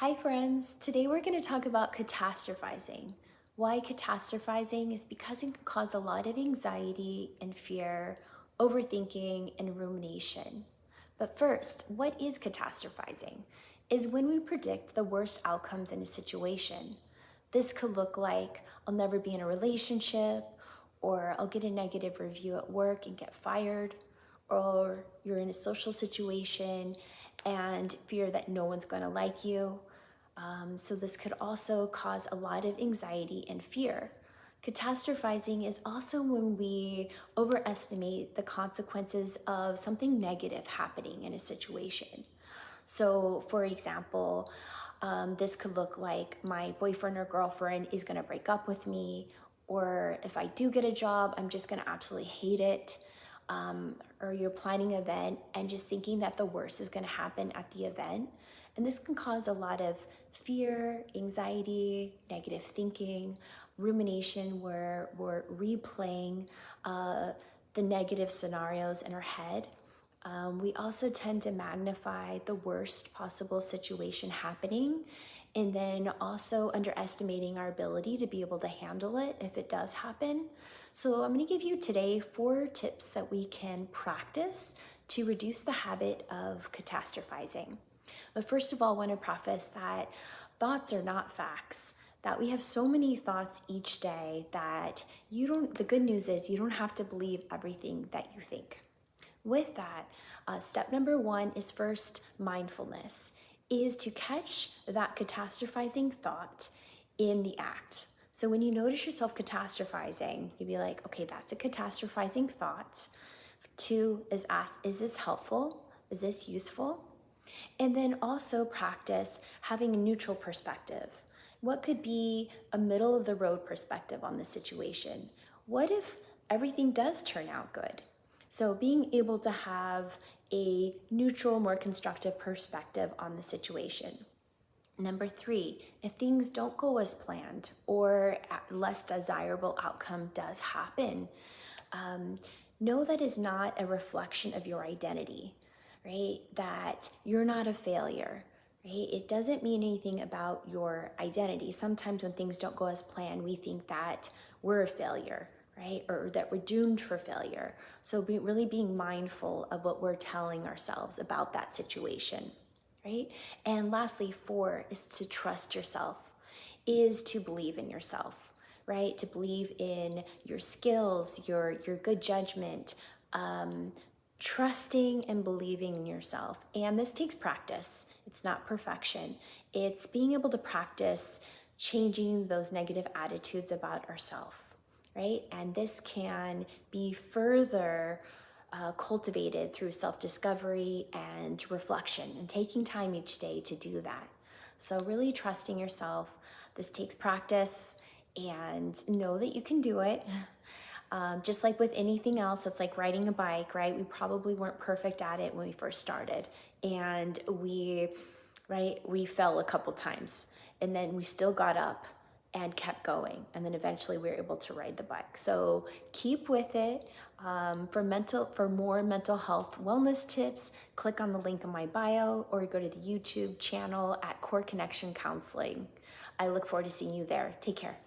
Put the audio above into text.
Hi friends, today we're going to talk about catastrophizing. Why catastrophizing is because it can cause a lot of anxiety and fear, overthinking, and rumination. But first, what is catastrophizing? Is when we predict the worst outcomes in a situation. This could look like I'll never be in a relationship, or I'll get a negative review at work and get fired, or you're in a social situation and fear that no one's going to like you. So this could also cause a lot of anxiety and fear. Catastrophizing is also when we overestimate the consequences of something negative happening in a situation. So for example, this could look like my boyfriend or girlfriend is going to break up with me, or if I do get a job, I'm just going to absolutely hate it. Or you're planning an event and just thinking that the worst is going to happen at the event. And this can cause a lot of fear, anxiety, negative thinking, rumination, where we're replaying the negative scenarios in our head. We also tend to magnify the worst possible situation happening, and then also underestimating our ability to be able to handle it if it does happen. So I'm going to give you today 4 tips that we can practice to reduce the habit of catastrophizing. But first of all, I want to preface that thoughts are not facts, that we have so many thoughts each day that the good news is you don't have to believe everything that you think. With that, step number 1 is first mindfulness, is to catch that catastrophizing thought in the act. So when you notice yourself catastrophizing, you'd be like, okay, that's a catastrophizing thought. 2 is ask, is this helpful? Is this useful? And then also practice having a neutral perspective. What could be a middle of the road perspective on the situation? What if everything does turn out good? So being able to have a neutral, more constructive perspective on the situation. Number 3, if things don't go as planned or a less desirable outcome does happen, know that is not a reflection of your identity, right? That you're not a failure, right? It doesn't mean anything about your identity. Sometimes when things don't go as planned, we think that we're a failure, right? Or that we're doomed for failure. So really being mindful of what we're telling ourselves about that situation, right? And lastly, 4 is to trust yourself, is to believe in yourself, right? To believe in your skills, your good judgment, trusting and believing in yourself. And this takes practice. It's not perfection. It's being able to practice changing those negative attitudes about ourselves, right? And this can be further cultivated through self-discovery and reflection, and taking time each day to do that. So really trusting yourself. This takes practice, and know that you can do it. Just like with anything else, it's like riding a bike, right? We probably weren't perfect at it when we first started, and we fell a couple times, and then we still got up and kept going, and then eventually we were able to ride the bike. So keep with it. For more mental health wellness tips, click on the link in my bio or go to the YouTube channel at Core Connection Counseling. I look forward to seeing you there. Take care.